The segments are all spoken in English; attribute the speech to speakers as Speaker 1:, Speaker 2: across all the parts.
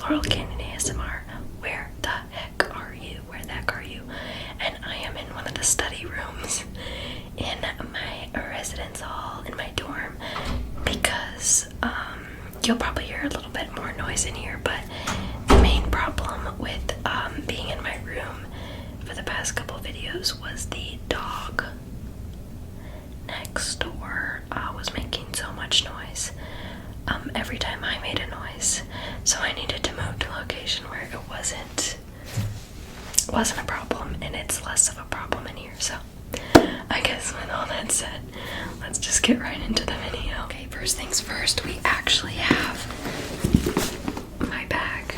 Speaker 1: Laurel Canyon ASMR. Where the heck are you? Where the heck are you? And I am in one of the study rooms in my residence hall in my dorm because you'll probably hear a little bit more noise in here, but the main problem with being in my room for the past couple videos was the dog next door was making so much noise every time I made a noise, so I needed to move to a location where it wasn't a problem, and it's less of a problem in here. So I guess with all that said, let's just get right into the video. Okay, first things first, we actually have my bag.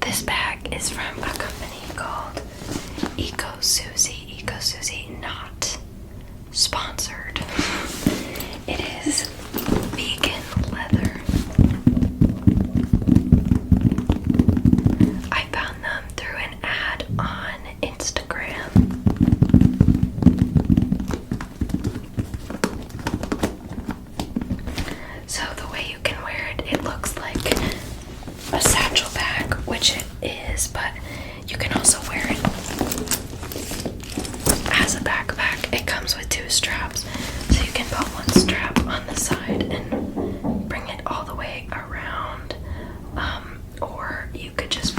Speaker 1: This bag is from a company called Eco Susie, not sponsored. It is vegan leather. I found them through an ad on Instagram. So the way you can wear it, it looks like a satchel bag, which it is, but you can also wear it as a backpack. It comes with 2 straps, so you can put one strap on the side and bring it all the way around, or you could just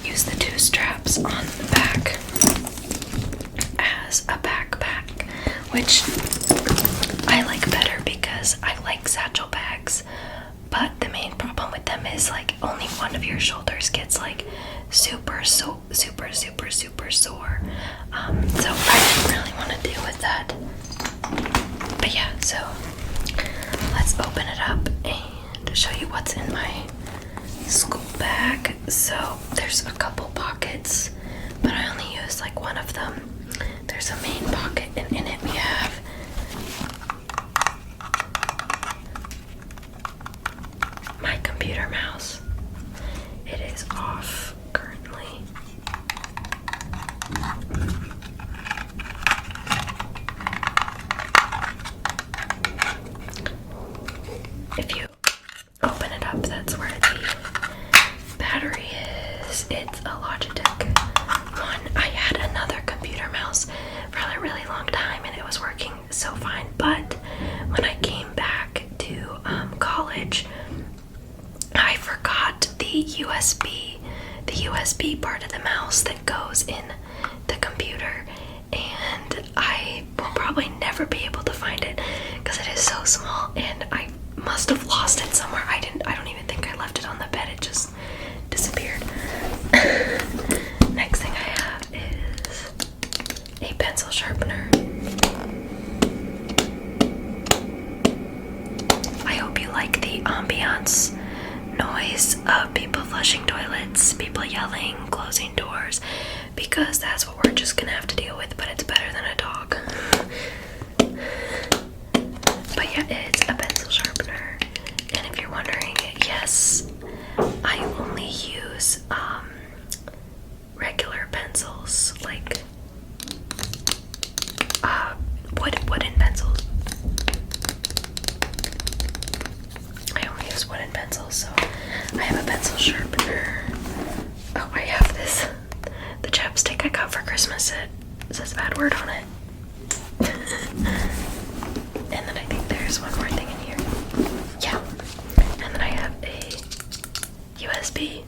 Speaker 1: use the 2 straps on the back as a backpack, which I like better because I like satchel bags. But the main problem with them is like only one of your shoulders gets like super sore. So I didn't really want to deal with that. But yeah, so let's open it up and show you what's in my school bag. So there's a couple pockets, but I only used like one of them. There's a main pocket, and in it we have my computer mouse. It is off currently. If you open it up, that's where the battery is. It's a Logitech one. I had another computer mouse for a really long time and it was working so fine, but when I came back to college, I forgot the USB part of the mouse that goes in the computer, and I will probably never be able to find it because it is so small, and I must have lost it somewhere. I don't even think I left it on the bed. It just disappeared. Next thing I have is a pencil sharpener. I hope you like the ambiance noise of people flushing toilets, people yelling, closing doors, because that's what we're just gonna have to deal with, but it's better than a dog. But yeah, it's a pencil sharpener, and if you're wondering, yes, I only use regular pencils, like wooden pencils. I only use wooden pencils, so I have a pencil sharpener. Oh, I have this, the chapstick I got for Christmas. It says a bad word on it. And then I think there's one more thing in here. Yeah. And then I have a USB.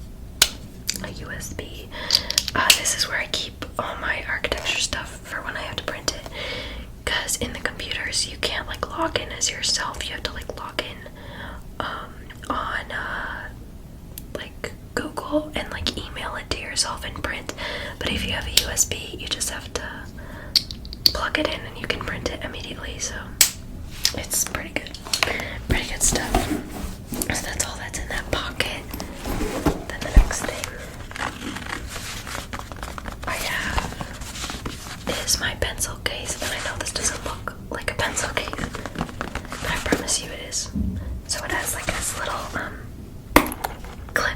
Speaker 1: This is where I keep all my architecture stuff for when I have to print it. Because in the computers, you can't like log in as yourself. You have to like log in on like Google and like email it to yourself and print. But if you have a USB, you just have to plug it in and you can print it immediately. So it's pretty good stuff. So that's all that's in that pocket. Then the next thing I have is my pencil case.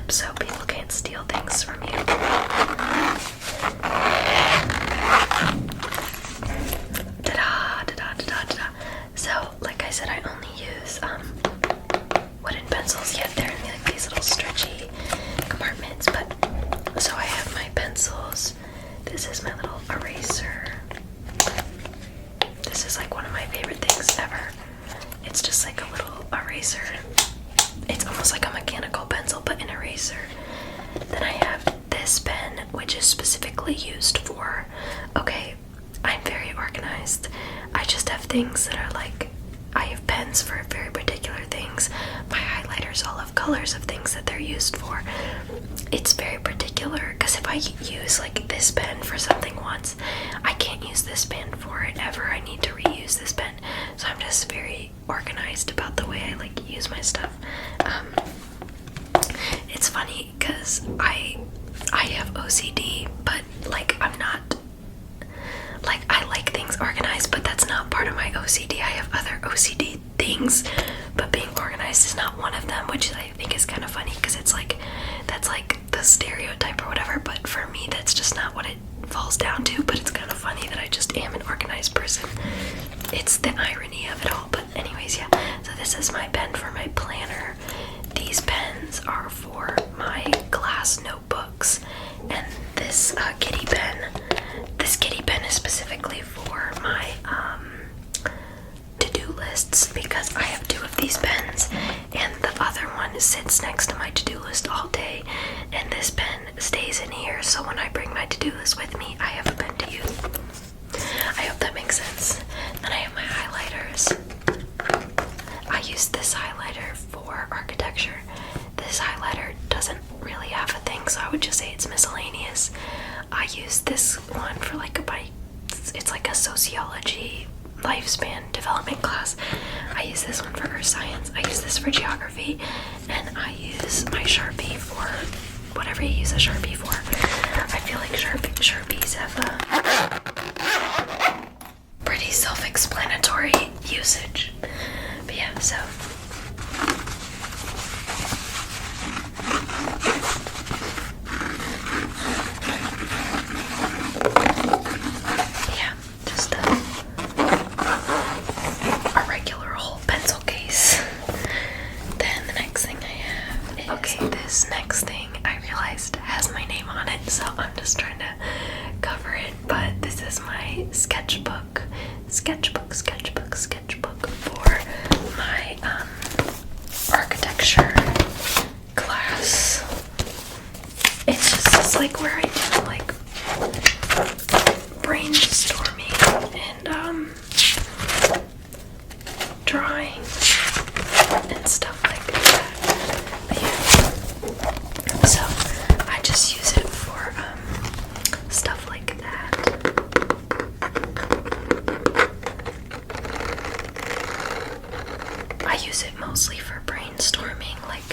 Speaker 1: up so people can't steal things from you. So, like I said, I only use wooden pencils. Yet they're in like these little stretchy compartments. But so I have my pencils. This is my little eraser. This is like one of my favorite things ever. It's just like a little eraser. It's almost like a mechanical pencil, but an eraser. Then I have this pen, which is specifically used for, okay, I'm very organized. I just have things that are like, I have pens for very particular things. My highlighters all have colors of things that they're used for. It's very particular, because if I use like this pen for something once, I can't use this pen for it ever. I need to reuse this pen. So I'm just very organized about the way I like use my stuff. It's funny because I have OCD, but like I'm not, like I like things organized, but that's not part of my OCD. I have other OCD things, but being organized is not one of them, which I think is kind of funny because it's like, that's like the stereotype or whatever, but for me that's just not what it falls down to. But it's kind of funny that I just am an organized person. It's the irony of it all. But anyways, yeah, so this is my pen for my planner. These pens are for my class notebooks, and this kitty pen is specifically for my to-do lists, because I have 2 of these pens and the other one sits next to my to-do list all day, and this pen stays in here, so when I bring my to-do list with me, I have a pen to use. I hope that makes sense. Then I have my highlighters. I use this highlighter for architecture. This highlighter doesn't really have a thing, so I would just say it's miscellaneous. I use this one for like it's like a sociology lifespan development class. I use this one for earth science. I use this for geography, and I use my Sharpie for whatever you use a Sharpie for. I feel like Sharpies have a pretty self-explanatory usage. But yeah, so yeah, just a regular whole pencil case. Then the next thing I have is, okay, this next thing I realized has my name on it, so I'm just trying to cover it. But this is my sketchbook for my architecture class. It's like where I do like brainstorming and drawing and stuff like that. But yeah. So I just use it for stuff like that. I use it mostly for brainstorming, like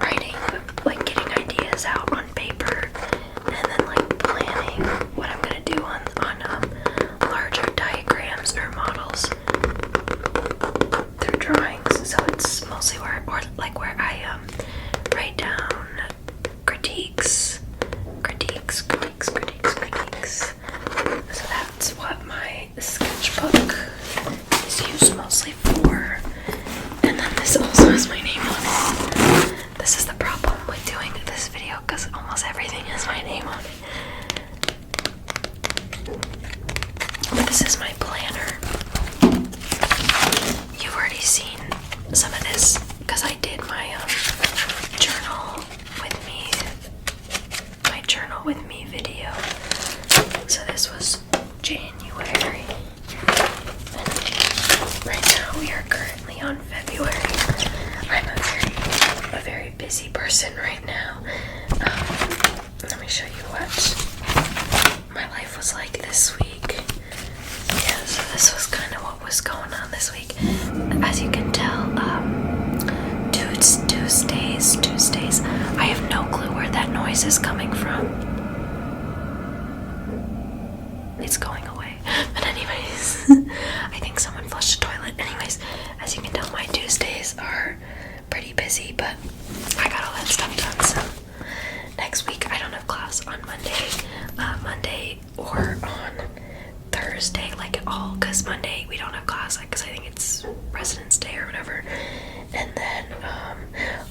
Speaker 1: writing, like getting ideas out on paper, and then like planning what I'm gonna do on larger diagrams or models through drawings. So it's mostly where I write down critiques. So that's what my sketchbook is used mostly for. And then this also has my name on it. This is the problem with doing this video, because almost everything has my name on it. But this is my planner. You've already seen some of this because I did my journal with me video. So this was January, and right now we are currently on February. I'm a very busy person right now. Let me show you what my life was like this week. Yeah, so this was kind of what was going on this week. As you can tell, Tuesdays, I have no clue where that noise is coming from. It's going away. But anyways, I think someone flushed the toilet. Anyways, as you can tell, my Tuesdays are pretty busy, but I got all that stuff done, or on Thursday, like all, because Monday we don't have class, because I think it's President's Day or whatever. And then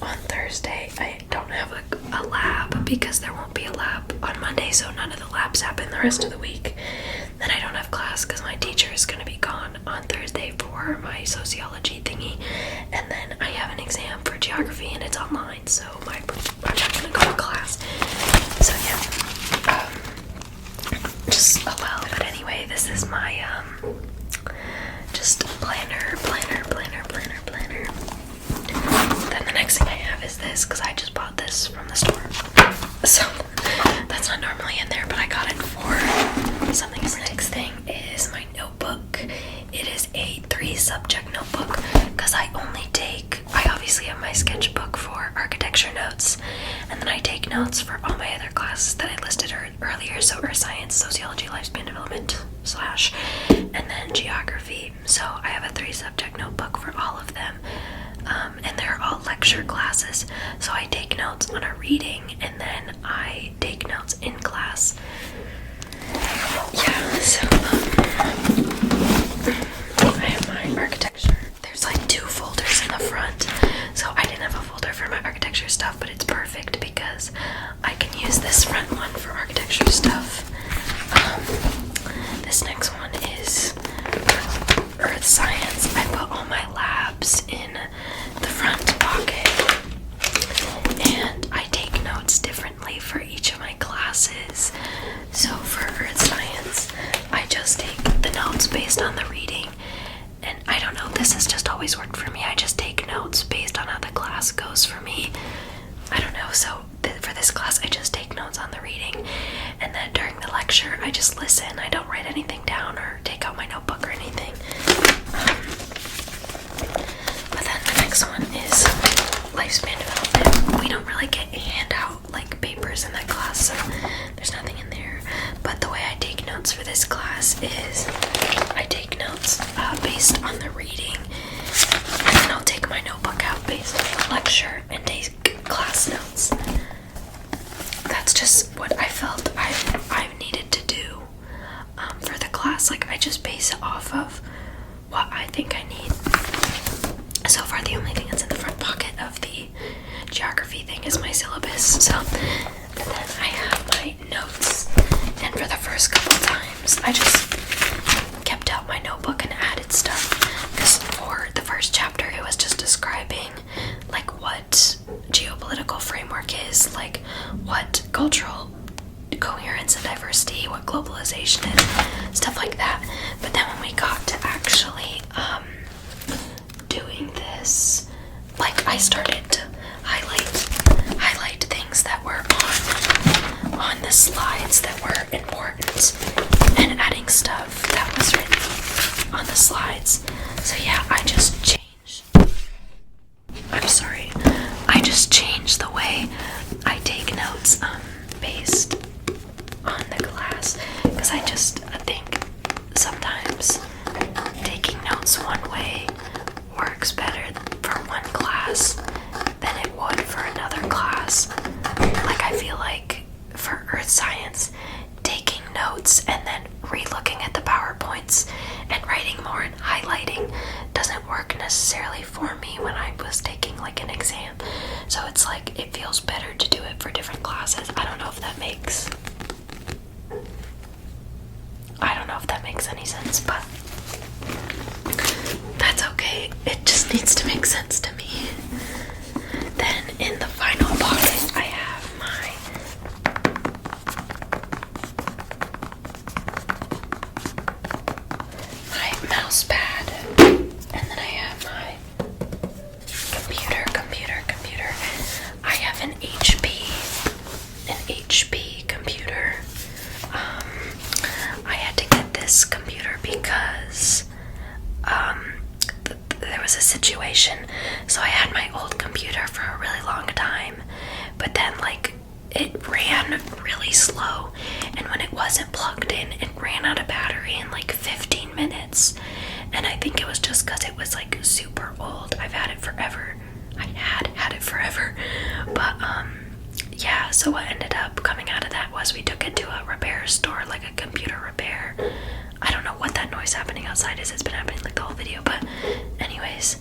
Speaker 1: on Thursday I don't have a lab, because there won't be a lab on Monday, so none of the labs happen the rest of the week. Then I don't have class because my teacher is going to be gone on Thursday for my sociology thingy, and then I have an exam for geography and it's online, so I'm not going to go to class. So yeah, but anyway, this is my just planner. Then the next thing I have is this, because I just bought this from the store. So that's not normally in there, but I got it for something. The next thing is my notebook. It is a 3-subject notebook, because I obviously have my sketchbook for architecture notes, and then I take notes for all my other classes that I listed earlier, so earth science, sociology, lifespan development / and then geography. So I have a 3-subject notebook for all of them, and they're all lecture classes, so I take notes on a reading and then I take notes in class. Yeah, so I have my architecture. There's like 2 folders in the front, so I didn't have a folder for my architecture stuff, but it's perfect because I can use this front one for architecture stuff. This next one is earth science. I put all my labs in the front pocket, and I take notes differently for each of my classes. So for earth science, I just take the notes based on the reading, and I don't know, this has just always worked for me. I just take notes based on how the class goes for me. I don't know, so for this class I just take notes on the reading, and then during the lecture I just listen. I don't write anything down or take out my notebook or anything. But then the next one is lifespan development. We don't really get handout like papers in that class, so there's nothing in there. But the way I take notes for this class is I take notes based on the reading, and then I'll take my notebook out based on the lecture and take class notes. That's just what I felt I needed to do for the class. Like, I just base it off of what I think I need. So far, the only thing that's in the front pocket of the geography thing is my syllabus. So, and then I have my notes, and for the first couple times I just kept out my notebook and added stuff, because for the first chapter it was just describing like what geopolitical framework is, like what cultural coherence and diversity, what globalization is, stuff like that. But then when we got to actually doing this, like, I started to highlight things that were on the slides that were important, and adding stuff that was written on the slides. So yeah, I just changed the way I take notes based on the class, because I think sometimes taking notes one way works better for one class than it would for another class. Like, I feel like for earth science, taking notes and then re-looking at the PowerPoints and writing more and highlighting doesn't work necessarily for me when I was taking like an exam. So it's like, it feels better to do it for different classes. I don't know if that makes any sense, but that's okay. It just needs to make sense to me. Then in the final pocket I have my mouse pad, and then I have my computer. I have an HP computer. I had to get this computer because there was a situation. So I had my old computer for a really long time, but then like it ran really slow, and when it wasn't plugged in, it ran out of battery in like 15 minutes. And I think it was just because it was like super old. I've had it forever. I had it forever. But yeah, so what ended up coming coming out of that was we took it to a repair store, like a computer repair. I don't know what that noise happening outside is. It's been happening like the whole video, but anyways,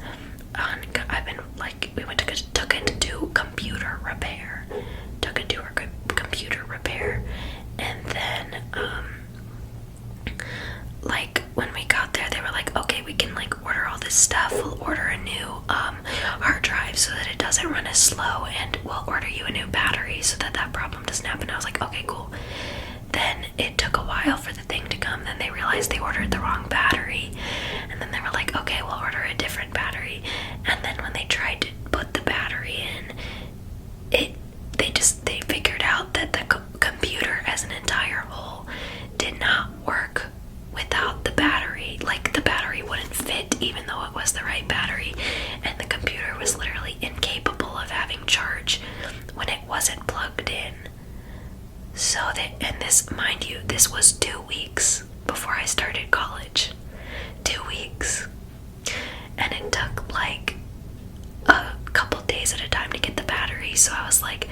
Speaker 1: I've been like, we took it to computer repair. Took it to our computer repair, and then like when we got there, they were like, okay, we can like order all this stuff. We'll order a new hard drive so that it doesn't run as slow, and we'll order you a new battery so that that problem doesn't happen. I was like, okay, cool. Then it took a while for the thing to come. Then they realized they ordered the wrong battery, and then they were like, okay, we'll order a different battery. And then when they tried to put the battery in, they figured out that the computer as an entire whole did not work without the battery. Like, the battery wouldn't fit even though it was the right battery, and the computer was literally incapable of having charge when it wasn't plugged in. So and this, mind you, this was 2 weeks before I started college. 2 weeks. And it took like a couple days at a time to get the battery. So I was like,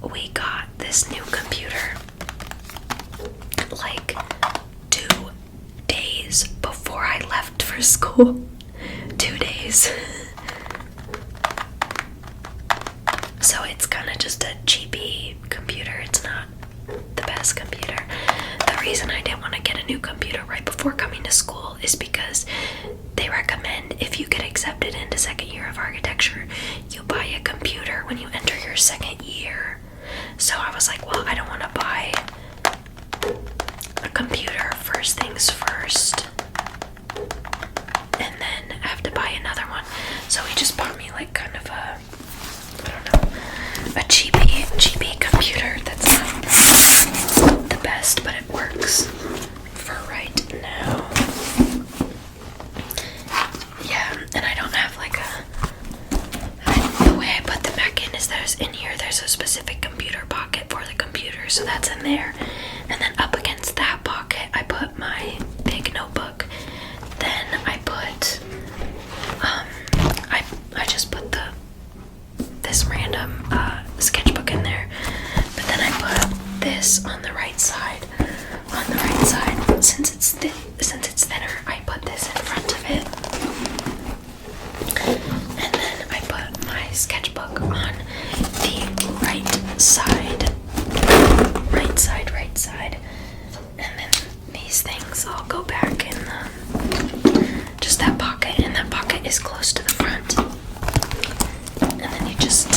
Speaker 1: we got this new computer like 2 days before I left for school. 2 days. So it's kind of just a cheapy computer. It's not the best computer. The reason I didn't want to get a new computer right before coming to school is because they recommend, if you get accepted into second year of architecture, you buy a computer when you enter your second year. So I was like, well, I don't want to buy a computer first things first and then have to buy another one. So he just bought me like kind of a, I don't know, a cheapy computer that's not the best, but it works for right now. Yeah, and I don't have like the way I put them back in is there's a specific computer pocket for the computer, so that's in there. And then up against that pocket, I put my big notebook. Then I put, I just put this random sketchbook in there. But then I put this on the right side. Since it's thinner, I put this in front of it. And then I put my sketchbook on the right side. And then these things all go back in just that pocket, and that pocket is close to the front. And then you just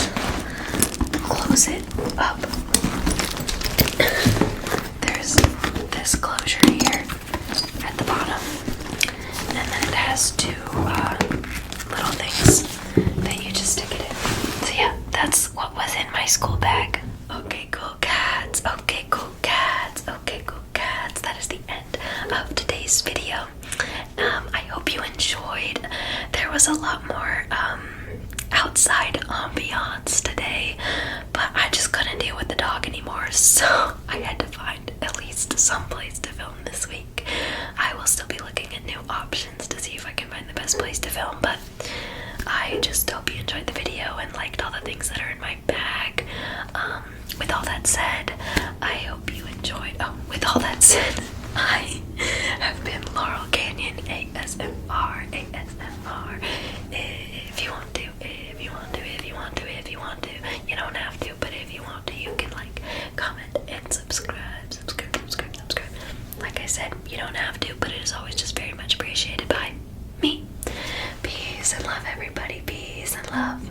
Speaker 1: close it up. There's this closure here at the bottom, and then it has 2 little things that you just stick it in. So yeah, that's what was in my school bag. Okay, cool cats. That is the end of today's video. I hope you enjoyed. There was a lot more outside ambiance today, but I just couldn't deal with the dog anymore, so I had to find at least some place to film this week. I will still be looking at new options to see if I can find the best place to film, but I just hope you enjoyed the video and liked all the things that are in my bag. With all that said, I hope you enjoyed. With all that said, I have been Laurel Canyon ASMR. If you want to, you don't have to, but if you want to, you can like, comment, and subscribe. Like I said, you don't have to, but it is always just very much appreciated by me. Peace and love, everybody. Peace and love.